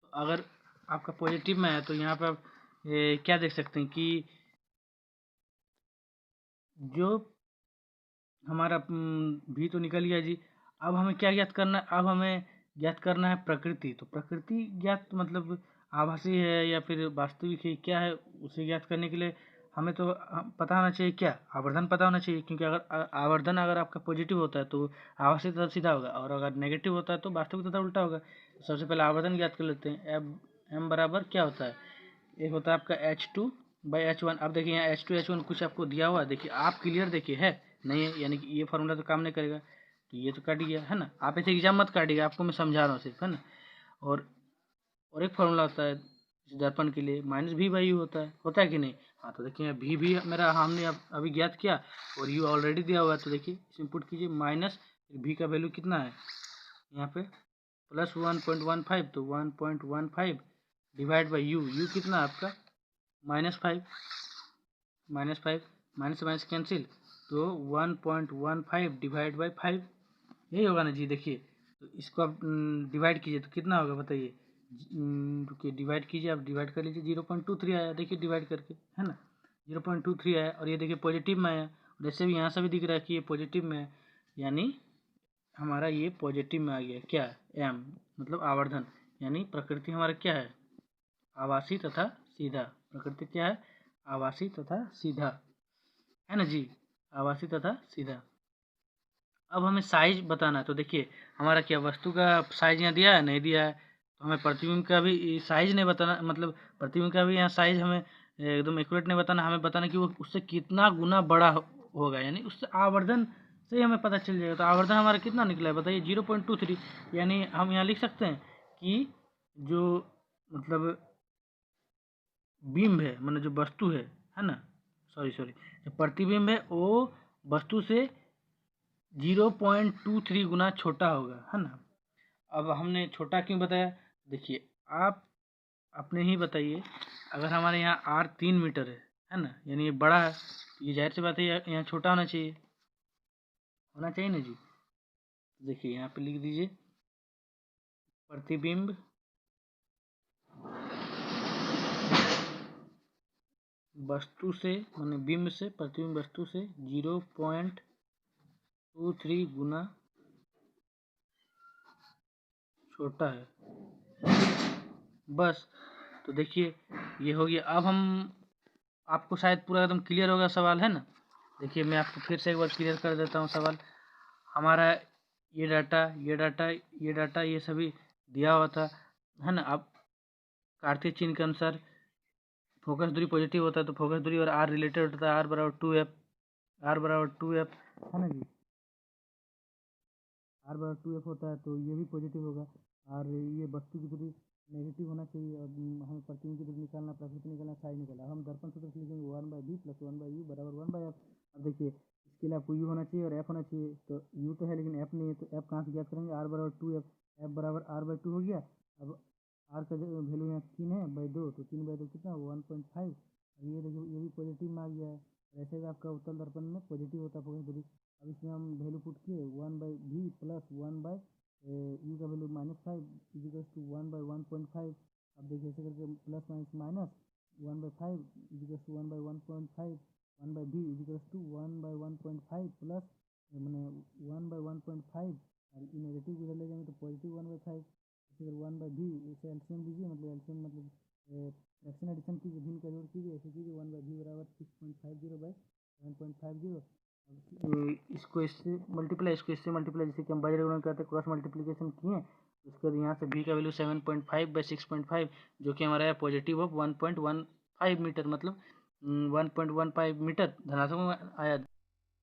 तो अगर आपका पॉजिटिव में है तो यहाँ पर आप क्या देख सकते हैं कि जो हमारा भी तो निकल गया जी। अब हमें क्या ज्ञात करना है? अब हमें ज्ञात करना है प्रकृति। तो प्रकृति ज्ञात मतलब आभासी है या फिर वास्तविक है, क्या है, उसे ज्ञात करने के लिए हमें तो पता होना चाहिए क्या, आवर्धन पता होना चाहिए। क्योंकि अगर आवर्धन अगर आपका पॉजिटिव होता है तो आभासी तथा सीधा होगा, और अगर नेगेटिव होता है तो वास्तविक तथा उल्टा होगा। सबसे पहले आवर्धन ज्ञात कर लेते हैं। एम बराबर क्या होता है? एक होता है आपका H2/H1। अब देखिए यहाँ H2H1 कुछ आपको दिया हुआ है, देखिए आप क्लियर देखिए है नहीं है, यानी कि ये फार्मूला तो काम नहीं करेगा, तो ये तो कट गया, है ना। आप ऐसे एग्जाम मत काटिएगा, आपको मैं समझा रहा हूँ सिर्फ, है ना। और और एक फार्मूला होता है दर्पण के लिए -v/u होता है कि नहीं? हाँ, तो देखिए भी मेरा हमने अभी ज्ञात किया और u ऑलरेडी दिया हुआ है, तो देखिए इसमें पुट कीजिए माइनस v का वैल्यू कितना है यहाँ पे प्लस 1.15, तो 1.15 डिवाइड बाई u कितना आपका -5, -5 माइनस माइनस कैंसिल, तो 1.15 डिवाइड बाई 5 यही होगा ना जी। देखिए तो इसको आप डिवाइड कीजिए तो कितना होगा बताइए? रुकिए डिवाइड कीजिए, आप डिवाइड कर लीजिए, 0.23 आया, देखिए डिवाइड करके, है ना, 0.23 आया। और ये देखिए पॉजिटिव में आया, और ऐसे भी यहाँ से भी दिख रहा है कि ये पॉजिटिव में है, यानी हमारा ये पॉजिटिव में आ गया। क्या? एम मतलब आवर्धन, यानी प्रकृति हमारा क्या है? आवासी तथा सीधा। प्रकृति क्या है? आवासी तथा सीधा, है ना जी, आवासी तथा सीधा। अब हमें साइज बताना है, तो देखिए हमारा क्या वस्तु का साइज यहाँ दिया है, नहीं दिया है, तो हमें प्रतिबिंब का भी साइज नहीं बताना, मतलब प्रतिबिंब का भी यहाँ साइज हमें एकदम एक्यूरेट नहीं बताना, हमें बताना कि वो उससे कितना गुना बड़ा होगा, यानी उससे आवर्धन से ही हमें पता चल जाएगा। तो आवर्धन हमारा कितना निकला है बताइए? 0.23, यानी हम यहाँ लिख सकते हैं कि जो मतलब बिंब है, मतलब जो वस्तु है ना, सॉरी जो प्रतिबिंब है वो वस्तु से 0.23 गुना छोटा होगा, है ना। अब हमने छोटा क्यों बताया? देखिए आप अपने ही बताइए, अगर हमारे यहाँ R 3 मीटर है ना, यानी ये बड़ा है, ये जाहिर सी बात है यहाँ छोटा होना चाहिए ना जी। देखिए यहाँ पे लिख दीजिए प्रतिबिंब वस्तु से, माने बिंब से, प्रतिबिंब वस्तु से 0.23 गुना छोटा है, बस। तो देखिए ये हो गया। अब हम आपको शायद पूरा एकदम क्लियर होगा सवाल, है ना। देखिए मैं आपको फिर से एक बार क्लियर कर देता हूँ सवाल। हमारा ये डाटा ये सभी दिया हुआ था, है ना। अब कार्तीय चिन्ह के अनुसार फोकस दूरी पॉजिटिव होता है, तो फोकस दूरी और आर रिलेटेड होता है, आर बराबर 2f, है ना जी। आर बराबर 2f होता है, तो ये भी पॉजिटिव होगा। और ये वस्तु की दूरी नेगेटिव होना चाहिए, और हमें प्रतिबिंब की दूरी निकालना, प्रकृति निकालना, साइज निकालना। हम दर्पण सूत्र से लिखेंगे 1/v प्लस 1/u बराबर 1/f। अब देखिए इसके लिए आपको u होना चाहिए और f होना चाहिए, तो u तो है लेकिन f नहीं है, तो f कहाँ से ज्ञात करेंगे? r बराबर 2f, f बराबर r/2 हो गया। अब r का वैल्यू यहाँ 3 है बाई 2, तो 3/2 कितना 1.5। ये देखिए ये भी पॉजिटिव में आ गया है। वैसे भी आपका उत्तल दर्पण में पॉजिटिव होता है फोकस दूरी। अब इसमें हम वैल्यू पुट किए 1/v प्लस 1/, यू का वैल्यू -5 इजिकल्स टू 1/1.5। अब देखिए ऐसे करके plus minus minus 1/5 equals to 1/1.5, 1/v equals to 1/1.5 plus मैंने 1/1.5 और ये नेगेटिव इधर ले जाएंगे तो पॉजिटिव 1/5। फिर 1/v, इसे एलसीएम लीजिए, मतलब एलसीएम मतलब फ्रैक्शन एडिशन कीजिए, भिन्न का जोड़ कीजिए, ऐसे कीजिए 1/v बराबर 6.50/7.50। इसको इससे मल्टीप्लाई, इसको इससे मल्टीप्लाई, जैसे कि हम बाई गुणा करते क्रॉस मल्टीप्लीकेशन किए, उसके बाद यहाँ से v का वैल्यू 7.5/6.5 जो कि हमारा है पॉजिटिव ऑफ 1.15 मीटर, मतलब 1.15 मीटर धनात्मक में आया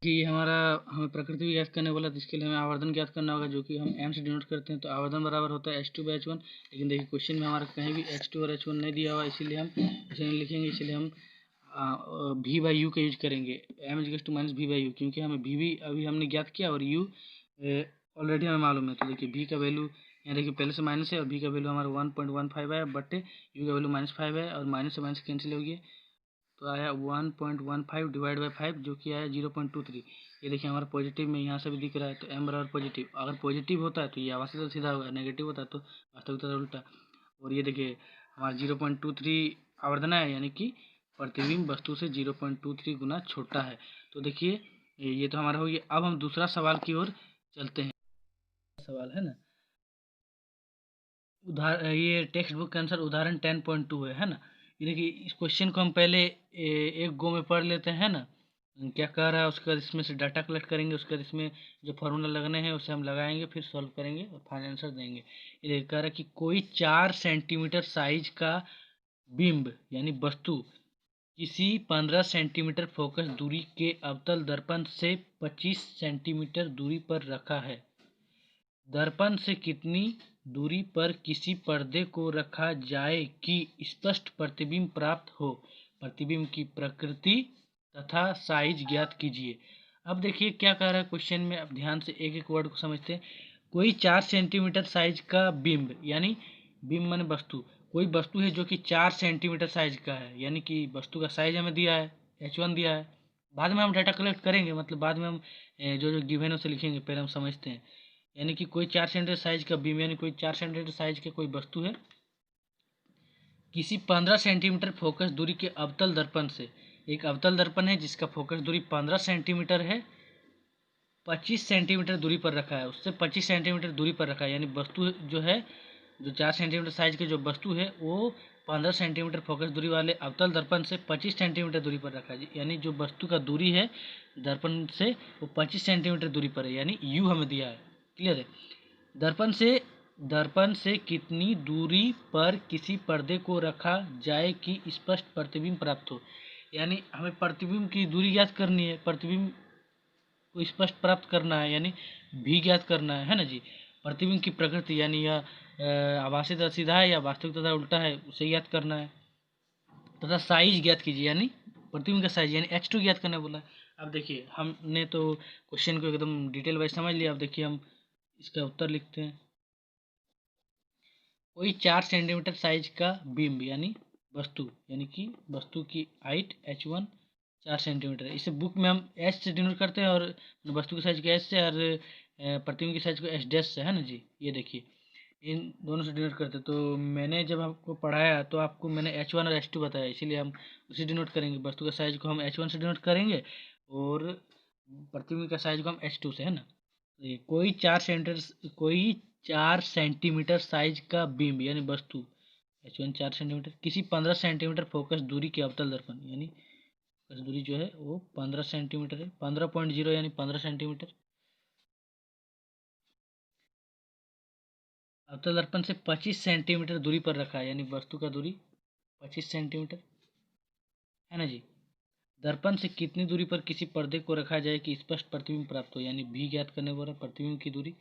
कि हमारा हमें प्रकृति भी ज्ञात करने वाला, तो इसके लिए हमें आवर्धन ज्ञात करना होगा, जो कि हम एम से डिनोट करते हैं। तो आवर्धन बराबर होता है h2/h1। लेकिन देखिए क्वेश्चन में हमारा कहीं भी h2 और h1 नहीं दिया हुआ, इसीलिए हम इसे नहीं लिखेंगे, इसलिए हम v/u का यूज करेंगे, m=-v/u, क्योंकि हमें v अभी हमने ज्ञात किया और u ऑलरेडी हमें मालूम है। तो देखिए v का वैल्यू यहाँ देखिए पहले से माइनस है और v का वैल्यू हमारा 1.15 है, बटे u का वैल्यू -5 है और माइनस से माइनस कैंसिल हो गया, तो आया 1.15 डिवाइड बाई 5 जो कि आया 0.23। ये देखिए हमारा पॉजिटिव में यहाँ से भी दिख रहा है, तो m बराबर पॉजिटिव। अगर पॉजिटिव होता है तो ये आवासीय तो सीधा होगा, नेगेटिव होता है तो वास्तविकता उल्टा। और ये देखिए हमारा 0.23 आवर्धना है, यानी कि प्रतिबिंब वस्तु से 0.23 गुना छोटा है। तो देखिए ये तो हमारा हो गया। अब हम दूसरा सवाल की ओर चलते हैं। सवाल है ना, ये टेक्स्ट बुक के आंसर उदाहरण 10.2 है ना। ये देखिए इस क्वेश्चन को हम पहले एक गो में पढ़ लेते हैं ना, क्या कह रहा है, उसके बाद इसमें से डाटा कलेक्ट करेंगे, उसके बाद इसमें जो फार्मूला लगने हैं उसे हम लगाएंगे, फिर सॉल्व करेंगे और फाइनल आंसर देंगे। ये कह रहा है कि कोई 4 सेंटीमीटर साइज का बिंब यानी वस्तु किसी 15 सेंटीमीटर फोकस दूरी के अवतल दर्पण से 25 सेंटीमीटर दूरी पर रखा है। दर्पण से कितनी दूरी पर किसी पर्दे को रखा जाए कि स्पष्ट प्रतिबिंब प्राप्त हो। प्रतिबिंब की प्रकृति तथा साइज ज्ञात कीजिए। अब देखिए क्या कह रहा है क्वेश्चन में, अब ध्यान से एक एक वर्ड को समझते हैं। कोई 4 सेंटीमीटर साइज का बिंब, यानी बिंब माने वस्तु, कोई वस्तु है जो कि 4 सेंटीमीटर साइज का है, यानी कि वस्तु का साइज हमें दिया है, h1 दिया है। बाद में हम डाटा कलेक्ट करेंगे, मतलब बाद में हम जो जो गिवन है उसे लिखेंगे, पहले हम समझते हैं। यानी कि कोई 4 सेंटीमीटर साइज का बीम, यानी कोई 4 सेंटीमीटर साइज की कोई वस्तु है किसी 15 सेंटीमीटर फोकस दूरी के अवतल दर्पण से। एक अवतल दर्पण है जिसका फोकस दूरी 15 सेंटीमीटर है, 25 सेंटीमीटर दूरी पर रखा है, उससे 25 सेंटीमीटर दूरी पर रखा है, यानी वस्तु जो है, जो 4 सेंटीमीटर साइज की जो वस्तु है वो 15 सेंटीमीटर फोकस दूरी वाले अवतल दर्पण से 25 सेंटीमीटर दूरी पर रखा है, यानी जो वस्तु का दूरी है दर्पण से वो 25 सेंटीमीटर दूरी पर है, यानी u हमें दिया है। क्लियर है। दर्पण से कितनी दूरी पर किसी पर्दे को रखा जाए कि स्पष्ट प्रतिबिंब प्राप्त हो, यानी हमें प्रतिबिंब की दूरी ज्ञात करनी है, प्रतिबिंब को स्पष्ट प्राप्त करना है, यानी भी ज्ञात करना है ना जी। प्रतिबिंब की प्रकृति यानी यह आभासी तथा सीधा है या वास्तविक तथा उल्टा है, उसे ज्ञात करना है। तथा साइज ज्ञात कीजिए, यानी प्रतिबिंब का साइज यानी h2 ज्ञात करने बोला है। अब देखिए हमने तो क्वेश्चन को एकदम डिटेल वाइज समझ लिया। अब देखिए हम इसका उत्तर लिखते हैं। कोई 4 सेंटीमीटर साइज का बिंब यानी वस्तु, यानी कि वस्तु की हाइट h1 4 सेंटीमीटर है। इसे बुक में हम h से डिनोट करते हैं, और वस्तु की साइज को h से और प्रतिबिंब की साइज को h डैश से, है ना जी। ये देखिए इन दोनों से डिनोट करते हैं। तो मैंने जब आपको पढ़ाया तो आपको मैंने h1 और h2 बताया, इसीलिए हम उसे डिनोट करेंगे। वस्तु का साइज को हम h1 से डिनोट करेंगे और प्रतिबिंब का साइज को हम h2 से, है ना। कोई 4 सेंटीमीटर साइज का बिंब यानी वस्तु h1 4 सेंटीमीटर किसी 15 सेंटीमीटर फोकस दूरी के अवतल दर्पण, यानी फोकस दूरी जो है वो 15 सेंटीमीटर है, 15.0 यानी 15 सेंटीमीटर अवतल दर्पण से 25 सेंटीमीटर दूरी पर रखा है, यानी वस्तु का दूरी 25 सेंटीमीटर, है ना जी। दर्पण से कितनी दूरी पर किसी पर्दे को रखा जाए कि स्पष्ट प्रतिबिंब प्राप्त हो, यानी भी ज्ञात करने बोल रहा है, प्रतिबिंब की दूरी,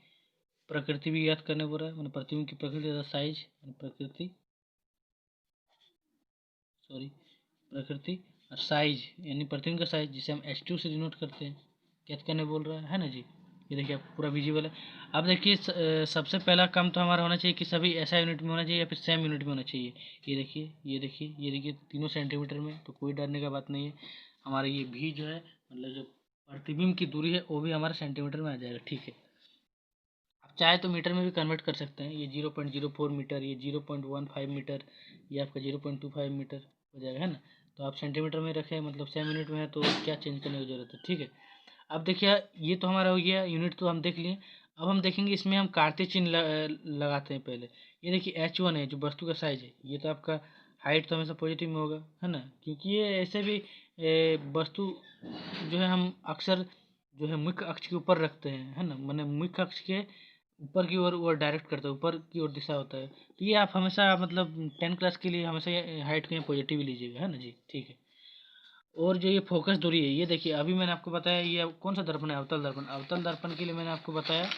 प्रकृति भी ज्ञात करने बोल रहा है, मतलब प्रतिबिंब की प्रकृति तथा साइज, प्रकृति सॉरी प्रकृति और साइज यानी प्रतिबिंब का साइज, जिसे हम h2 से डिनोट करते हैं, ज्ञात करने बोल रहा है ना जी। ये देखिए आप पूरा विजिबल है। अब देखिए सबसे पहला काम तो हमारा होना चाहिए कि सभी ऐसा यूनिट में होना चाहिए या फिर सेम यूनिट में होना चाहिए। ये देखिए ये देखिए ये देखिए तीनों सेंटीमीटर में, तो कोई डरने का बात नहीं है। हमारा ये भी जो है, मतलब जो प्रतिबिंब की दूरी है वो भी हमारे सेंटीमीटर में आ जाएगा, ठीक है। आप चाहे तो मीटर में भी कन्वर्ट कर सकते हैं। ये 0.04 मीटर, ये 0.15 मीटर, ये आपका 0.25 मीटर हो जाएगा, है ना। तो आप सेंटीमीटर में रखें, मतलब सेम यूनिट में है, तो क्या चेंज करने की जरूरत है, ठीक है। अब देखिए ये तो हमारा हो गया यूनिट, तो हम देख लिए। अब हम देखेंगे इसमें हम कार्तीय चिन्ह लगाते हैं पहले। ये देखिए H1 है जो वस्तु का साइज है, ये तो आपका हाइट तो हमेशा पॉजिटिव में होगा, है ना, क्योंकि ये ऐसे भी वस्तु जो है हम अक्सर जो है मुख्य अक्ष के ऊपर रखते हैं, है ना, माने मुख्य अक्ष के ऊपर की ओर वो डायरेक्ट करता है, ऊपर की ओर दिशा होता है। तो ये आप हमेशा मतलब 10 क्लास के लिए हमेशा हाइट को पॉजिटिव ही लीजिएगा, है ना जी, ठीक है। और जो ये फोकस दूरी है, ये देखिए अभी मैंने आपको बताया ये कौन सा दर्पण है, अवतल दर्पण। अवतल दर्पण के लिए मैंने आपको बताया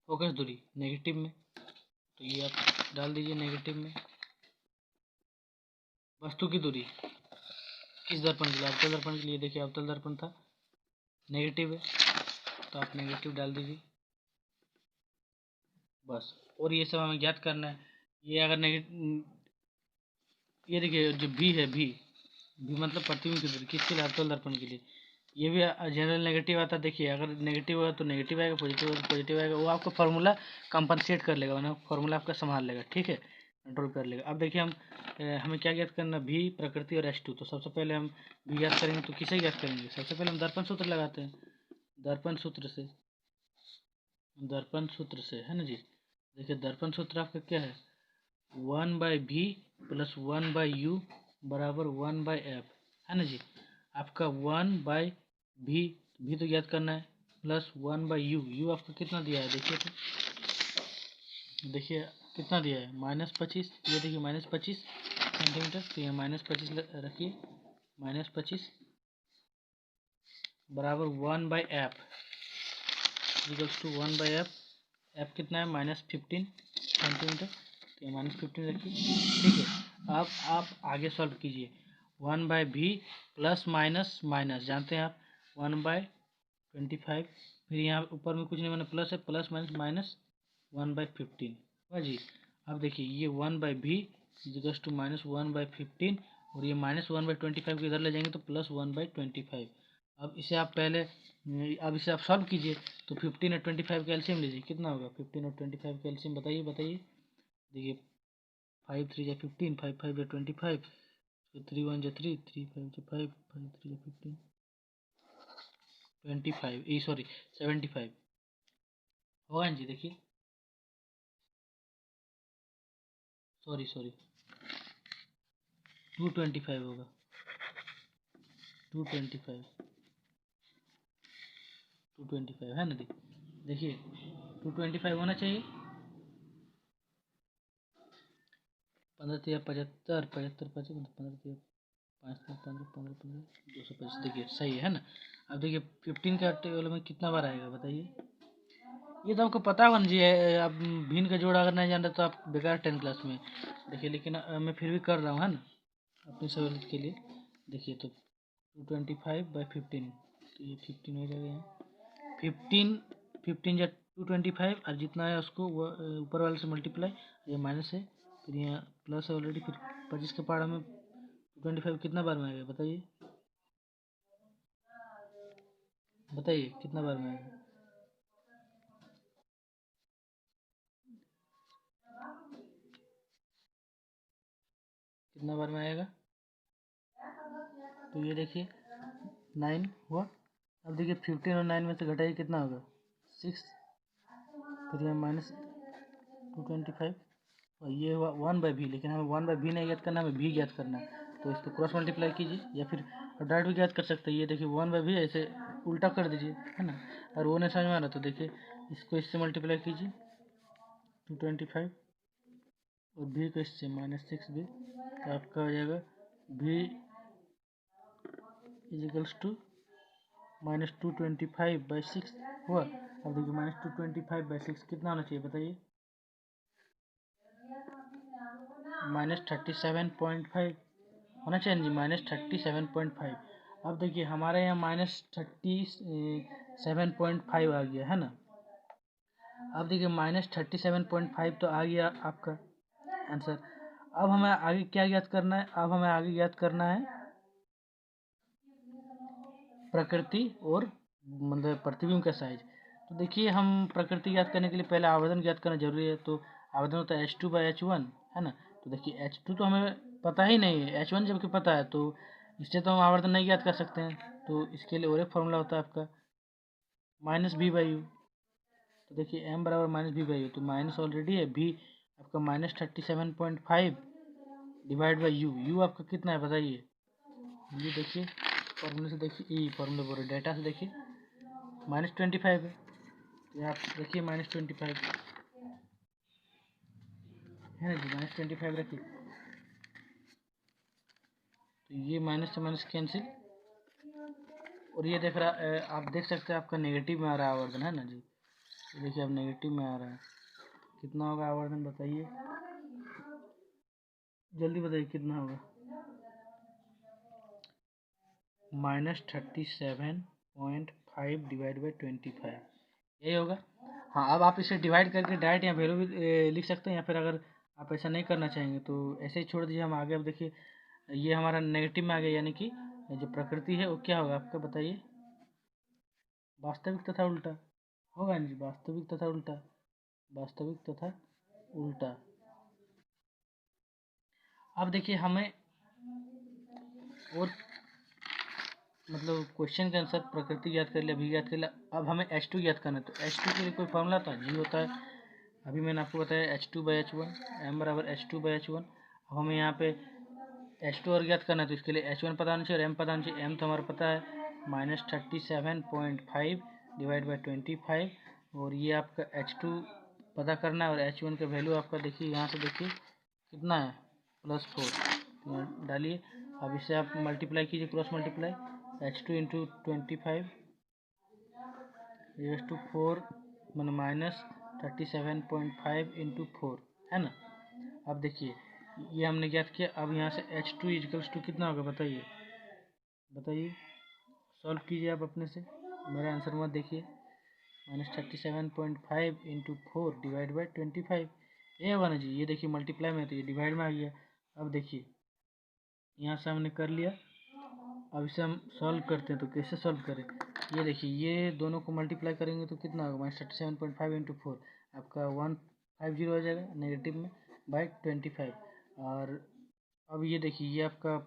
फोकस दूरी नेगेटिव में, तो ये आप डाल दीजिए नेगेटिव में। वस्तु की दूरी किस दर्पण के लिए, अवतल दर्पण के लिए, देखिए अवतल दर्पण था नेगेटिव है, तो आप नेगेटिव डाल दीजिए बस। और ये सब हमें ज्ञात करना है। ये अगर नेगेटिव, ये देखिए जो भी है, भी मतलब प्रतिबिंब की दूरी किसके लिए, अवतल दर्पण के लिए। ये भी जनरल नेगेटिव आता है। देखिए अगर नेगेटिव होगा तो नेगेटिव आएगा, पॉजिटिव होगा तो पॉजिटिव आएगा। वो आपका फार्मूला कंपनसेट कर लेगा, मतलब फार्मूला आपका संभाल लेगा, ठीक है, कंट्रोल कर लेगा। अब देखिए हम हमें क्या ज्ञात करना, भी, प्रकृति और H2। तो सबसे पहले हम भी ज्ञात करेंगे, तो किसे ज्ञात करेंगे, सबसे पहले हम दर्पण सूत्र लगाते हैं। दर्पण सूत्र से, दर्पण सूत्र से, है ना जी। देखिए दर्पण सूत्र आपका क्या है, 1/v प्लस 1/u बराबर 1/f, है ना जी। आपका 1/v, भी तो याद करना है, प्लस 1/u, यू आपका कितना दिया है देखिए, तो देखिए कितना दिया है -25। ये देखिए -25 सेंटीमीटर, तो यहाँ -25 रखिए, -25 बराबर 1/f equals to 1/f। F कितना है -15 सेंटीमीटर, तो ये -15 रखिए, ठीक है। अब आप आगे सॉल्व कीजिए, 1/v प्लस माइनस माइनस जानते हैं आप 1/25, फिर यहाँ ऊपर में कुछ नहीं बना, प्लस है, प्लस माइनस माइनस 1/15 हुआ जी। अब देखिए ये 1/v इक्वल्स टू -1/15, और ये -1/25 को इधर ले जाएंगे तो +1/25। अब इसे आप पहले, अब इसे आप सॉल्व कीजिए, तो 15 और 25 का एलसीएम लीजिए, कितना होगा 15 और 25 का एलसीएम, बताइए बताइए। देखिए 5 3 या 15, 5 5 या 25, 3 1 या 3, 3 5 या 5, 5 3 या 15, 25 ये सॉरी 75 होगा जी। देखिए सॉरी सॉरी 225 होगा, 225, 225 है ना। देखिए 225 होना चाहिए। 15 3 75, 75 25, 15 3 5 15 15 15 225, देखिए सही है ना। अब देखिए 15 का टेबल में कितना बार आएगा बताइए। ये तो आपको पता होगा ना जी, आप भिन्न का जोड़ अगर नहीं जान रहे तो आप बेकार 10 क्लास में। देखिए लेकिन मैं फिर भी कर रहा हूँ, है ना, अपनी सहूलियत के लिए। देखिए तो 225/15, तो ये 15 हो जाएगा यहाँ, 15 15 या 225, और जितना है उसको वो ऊपर वाले से मल्टीप्लाई, ये माइनस है, फिर यहाँ प्लस है ऑलरेडी, फिर 25 के पार हमें 225 कितना बार में आएगा बताइए, बताइए कितना बार में आएगा। कितना बार में आएगा, तो ये देखिए 9 हुआ। अब देखिए 15 और 9 में से घटाइए कितना होगा 6, फिर यहाँ -225, और ये हुआ 1/v, लेकिन हमें 1/v नहीं ज्ञात करना, हमें भी ज्ञात करना है। तो इसको क्रॉस मल्टीप्लाई कीजिए, या फिर डायरेक्ट भी ज्ञात कर सकते हैं। ये देखिए 1/v ऐसे उल्टा कर दीजिए, है ना, और वो नहीं समझ में आ रहा तो देखिए इसको इससे मल्टीप्लाई कीजिए 225, और भी को इससे -6v, तो आपका हो जाएगा v इजिकल्स टू -225/6 हुआ। अब देखिए -225/6 कितना होना चाहिए बताइए, -37.5 होना चाहिए जी, -37.5। अब देखिए हमारे यहाँ -37.5 आ गया, है ना। अब देखिए -37.5 तो आ गया आपका आंसर। अब हमें आगे क्या ज्ञात करना है, अब हमें आगे ज्ञात करना है प्रकृति और मतलब प्रतिबिंब का साइज। तो देखिए हम प्रकृति ज्ञात करने के लिए पहले आवर्धन ज्ञात करना जरूरी है। तो आवर्धन होता है H2/H1, है ना। तो देखिए H2 तो हमें पता ही नहीं है, H1 जबकि पता है, तो इससे तो हम आवर्धन नहीं ज्ञात कर सकते हैं, तो इसके लिए और एक फॉर्मूला होता है आपका -b/u। तो देखिए m बराबर -b/u, तो माइनस ऑलरेडी है, b आपका -37.5 डिवाइड बाई u आपका कितना है बताइए। ये देखिए फॉर्मूले से देखिए, ये फॉर्मूले बोल रहे डेटा से देखिए -25 है, तो आप देखिए -25 है ना जी, -25 रखिए, तो ये माइनस से माइनस कैंसिल, और ये देख रहा आप देख सकते हैं आपका नेगेटिव में आ रहा है आवर्धन, है ना जी। तो देखिए अब नेगेटिव में आ रहा है, कितना होगा आवर्धन बताइए, जल्दी बताइए कितना होगा। -37.5 डिवाइड बाई 25 यही होगा। हाँ, अब आप इसे डिवाइड करके डायरेक्ट यहाँ वैल्यू भी लिख सकते हैं, या फिर अगर आप ऐसा नहीं करना चाहेंगे तो ऐसे ही छोड़ दीजिए। हम आगे अब देखिए ये हमारा नेगेटिव में आ गया, यानी कि जो प्रकृति है वो क्या होगा आपका बताइए, वास्तविक तथा उल्टा होगा जी, वास्तविक तथा उल्टा, वास्तविक तथा उल्टा। अब देखिए हमें और मतलब क्वेश्चन के आंसर प्रकृति याद कर लिया, अभी याद कर लिया, अब हमें H2 याद करना है। तो H2 के लिए कोई फॉर्मूला था, जी होता है, अभी मैंने आपको बताया H2/H1, m बराबर H2/H1। अब हमें यहाँ पे H2 और याद करना है, तो इसके लिए H1 पता होना चाहिए और m पता होना चाहिए। m तो हमारा पता है -37.5 डिवाइड बाई 25, और ये आपका H2 पता करना है, और H1 का वैल्यू आपका देखिए यहाँ से देखिए कितना है +4 डालिए। अब इसे आप मल्टीप्लाई कीजिए, cross multiply, H2 into 25 to 4 मैंने -37.5 इंटू 4 है ना। अब देखिए ये हमने ज्ञात किया, अब यहाँ से H2 इजकल्स टू कितना होगा बताइए, बताइए सॉल्व कीजिए आप अपने से, मेरा आंसर मत देखिए। -37.5 इंटू 4 डिवाइड बाई 25 ये होगा ना जी। ये देखिए मल्टीप्लाई में, तो ये डिवाइड में आ गया। अब देखिए यहाँ से हमने कर लिया, अब इसे हम सॉल्व करते हैं, तो कैसे सॉल्व करें, ये देखिए ये दोनों को मल्टीप्लाई करेंगे तो कितना होगा -37.5 इंटू 4 आपका 150 हो जाएगा नेगेटिव में बाई 25। और अब ये देखिए ये आपका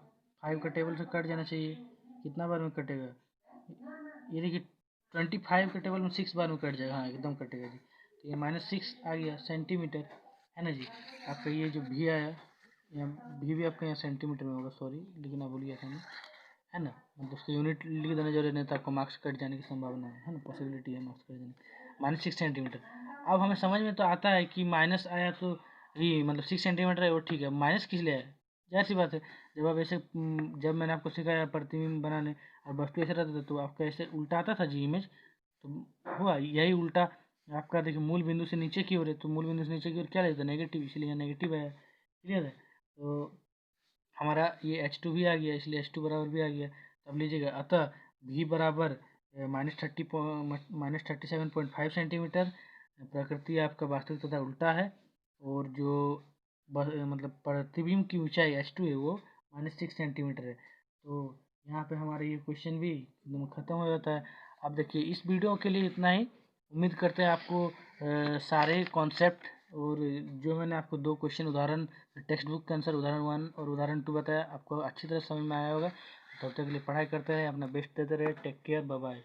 5 का टेबल से कट जाना चाहिए, कितना बार में कटेगा, ये देखिए 25 का टेबल में 6 बार में कट जाएगा, हाँ एकदम कटेगा जी। तो ये -6 आ गया सेंटीमीटर, है ना जी। आपका ये जो भी आया, यहाँ भी आपका यहाँ सेंटीमीटर में होगा, सॉरी लेकिन आप भूल गया था, है ना, मतलब उसकी यूनिट लिख देना जरूरी नहीं था, आपको मार्क्स कट जाने की संभावना है ना, पॉसिबिलिटी है मार्क्स कट जाने। -6 सेंटीमीटर। अब हमें समझ में तो आता है कि माइनस आया तो ये मतलब 6 सेंटीमीटर है वो ठीक है, माइनस किस लिए आया, जाहिर सी बात है। जब आप ऐसे जब मैंने आपको सिखाया प्रतिबिंब बनाने और वस्तु ऐसे रहता था तो आपका ऐसे उल्टा आता था जी इमेज, तो हुआ यही उल्टा आपका देखिए मूल बिंदु से नीचे की ओर है, तो मूल बिंदु से नीचे की ओर क्या लगता है नेगेटिव, इसलिए यहाँ नेगेटिव आया, क्लियर है। तो हमारा ये H2 भी आ गया, इसलिए H2 बराबर भी आ गया। तब लीजिएगा अतः v बराबर -37.5 सेंटीमीटर, प्रकृति आपका वास्तविक तथा उल्टा है, और जो मतलब प्रतिबिंब की ऊंचाई H2 है वो -6 सेंटीमीटर है। तो यहाँ पे हमारा ये क्वेश्चन भी एकदम ख़त्म हो जाता है। अब देखिए इस वीडियो के लिए इतना ही, उम्मीद करते हैं आपको सारे कॉन्सेप्ट और जो मैंने आपको 2 क्वेश्चन उदाहरण टेक्स्ट बुक के आंसर उदाहरण 1 और उदाहरण 2 बताया आपको अच्छी तरह समझ में आया होगा। तब तक के लिए पढ़ाई करते रहे, अपना बेस्ट देते रहे, टेक केयर, बाय बाय।